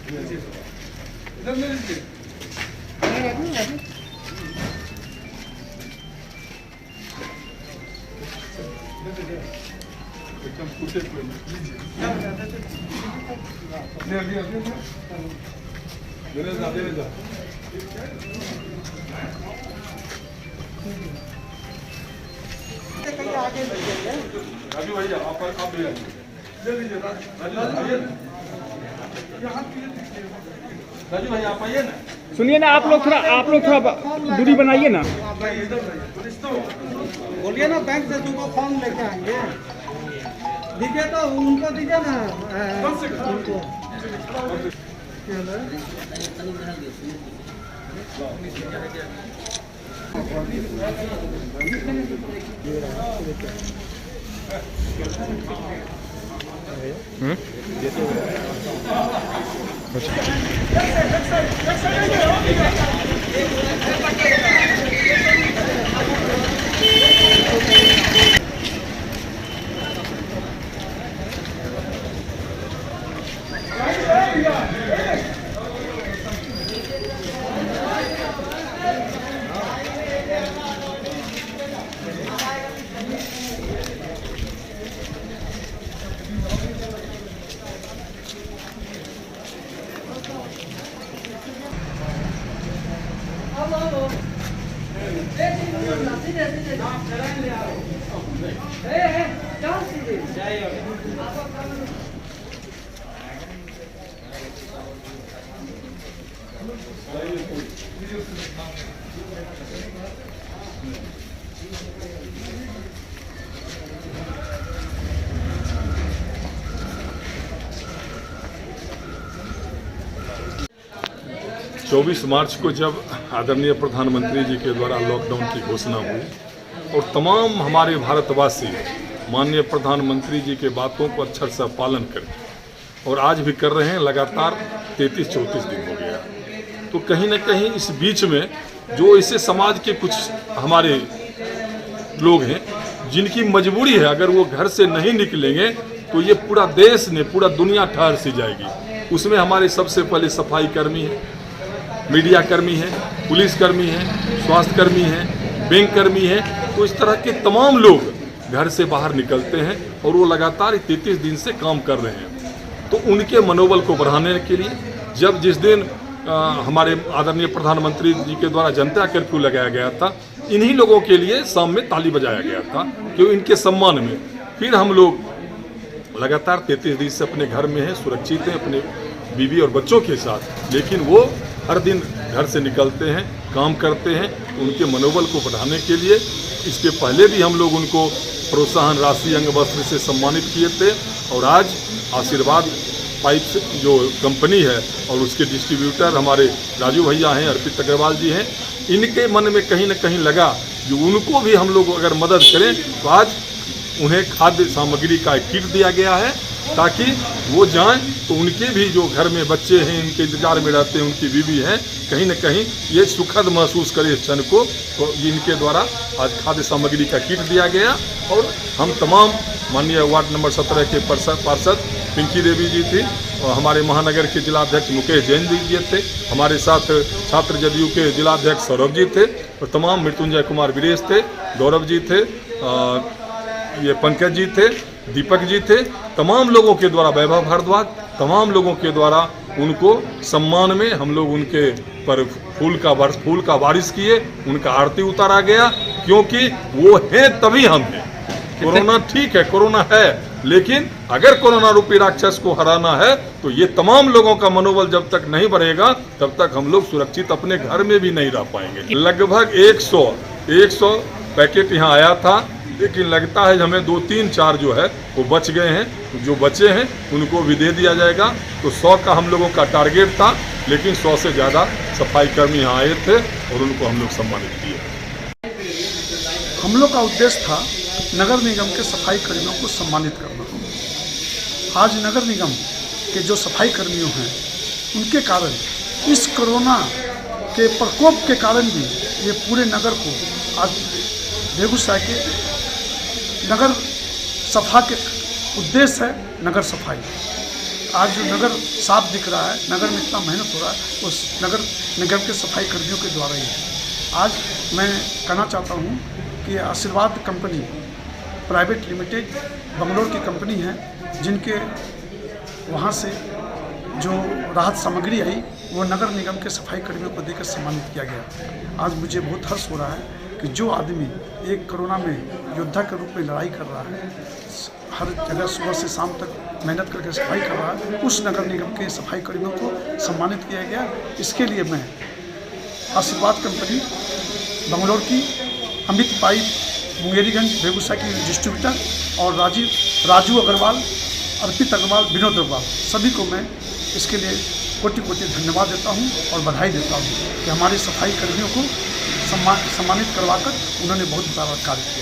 राजू भैया आप भी ले लीजिए। राजू भैया आप आइए ना। सुनिए ना, आप लोग थोड़ा दूरी बनाइए ना। बोलिए ना, बैंक से तुमको फॉर्म लेके आएंगे, दीजिए तो उनको दीजिए ना उनको। चौबीस मार्च को जब आदरणीय प्रधानमंत्री जी के द्वारा लॉकडाउन की घोषणा हुई और तमाम हमारे भारतवासी माननीय प्रधानमंत्री जी के बातों को अक्षर से पालन करके और आज भी कर रहे हैं, लगातार 33-34 दिन हो गया। तो कहीं ना कहीं इस बीच में जो ऐसे समाज के कुछ हमारे लोग हैं जिनकी मजबूरी है, अगर वो घर से नहीं निकलेंगे तो ये पूरा देश ने, पूरा दुनिया ठहर सी जाएगी। उसमें हमारे सबसे पहले सफाई कर्मी हैं, मीडिया कर्मी हैं, पुलिस कर्मी हैं, स्वास्थ्य कर्मी हैं, बैंक कर्मी हैं। तो इस तरह के तमाम लोग घर से बाहर निकलते हैं और वो लगातार 33 दिन से काम कर रहे हैं। तो उनके मनोबल को बढ़ाने के लिए जिस दिन हमारे आदरणीय प्रधानमंत्री जी के द्वारा जनता कर्फ्यू लगाया गया था, इन्हीं लोगों के लिए शाम में ताली बजाया गया था क्योंकि इनके सम्मान में फिर हम लोग लगातार 33 दिन से अपने घर में हैं, सुरक्षित हैं अपने बीवी और बच्चों के साथ। लेकिन वो हर दिन घर से निकलते हैं, काम करते हैं। उनके मनोबल को बढ़ाने के लिए इसके पहले भी हम लोग उनको प्रोत्साहन राशि अंग वस्त्र से सम्मानित किए थे और आज आशीर्वाद पाइप जो कंपनी है और उसके डिस्ट्रीब्यूटर हमारे राजू भैया हैं, अर्पित अग्रवाल जी हैं, इनके मन में कहीं ना कहीं लगा जो उनको भी हम लोग अगर मदद करें तो आज उन्हें खाद्य सामग्री का एक किट दिया गया है ताकि वो जाएं तो उनके भी जो घर में बच्चे हैं, इनके इंतजार में रहते हैं, उनकी बीवी हैं, कहीं न कहीं ये सुखद महसूस करे इस क्षण को। तो इनके द्वारा आज खाद्य सामग्री का किट दिया गया और हम तमाम माननीय वार्ड नंबर 17 के पार्षद पिंकी देवी जी थी और हमारे महानगर के जिलाध्यक्ष मुकेश जैन जी थे, हमारे साथ छात्र जदयू के जिलाध्यक्ष सौरभ जी थे और तमाम मृत्युंजय कुमार वीरेश थे, गौरव जी थे, ये पंकज जी थे, दीपक जी थे। तमाम लोगों के द्वारा, वैभव भारद्वाज, तमाम लोगों के द्वारा उनको सम्मान में हम लोग उनके पर फूल का बारिश किए, उनका आरती उतारा गया क्योंकि वो हैं तभी हम हैं। कोरोना ठीक है, कोरोना है, लेकिन अगर कोरोना रूपी राक्षस को हराना है तो ये तमाम लोगों का मनोबल जब तक नहीं बढ़ेगा तब तक हम लोग सुरक्षित अपने घर में भी नहीं रह पाएंगे। लगभग 100 पैकेट यहाँ आया था, लेकिन लगता है हमें 2-3-4 जो है वो बच गए हैं। जो बचे हैं उनको भी दे दिया जाएगा। तो 100 का हम लोगों का टारगेट था, लेकिन 100 से ज़्यादा सफाई कर्मी यहाँ आए थे और उनको हम लोग सम्मानित किए। हम लोग का उद्देश्य था नगर निगम के सफाई कर्मियों को सम्मानित करना। आज नगर निगम के जो सफाई कर्मियों हैं उनके कारण, इस कोरोना के प्रकोप के कारण भी ये पूरे नगर को, आज बेगूसराय के नगर सफा के उद्देश्य है नगर सफाई। आज जो नगर साफ दिख रहा है, नगर में इतना मेहनत हो रहा है, उस नगर निगम के सफाई कर्मियों के द्वारा ही है। आज मैं कहना चाहता हूँ कि आशीर्वाद कंपनी प्राइवेट लिमिटेड बंगलोर की कंपनी है, जिनके वहाँ से जो राहत सामग्री आई वो नगर निगम के सफाई कर्मियों को देकर सम्मानित किया गया। आज मुझे बहुत हर्ष हो रहा है कि जो आदमी एक कोरोना में योद्धा के रूप में लड़ाई कर रहा है, हर जगह सुबह से शाम तक मेहनत करके सफाई कर रहा है, उस नगर निगम के सफाई कर्मियों को सम्मानित किया गया। इसके लिए मैं आशीर्वाद कंपनी बंगलोर की, अमित पाइप मुंगेरीगंज बेगूसराय की डिस्ट्रीब्यूटर और राजू अग्रवाल, अर्पित अग्रवाल, विनोद अग्रवाल, सभी को मैं इसके लिए कोटि कोटि धन्यवाद देता हूं और बधाई देता हूं कि हमारे सफाई कर्मियों को सम्मानित करवाकर उन्होंने बहुत बड़ा कार्य किया।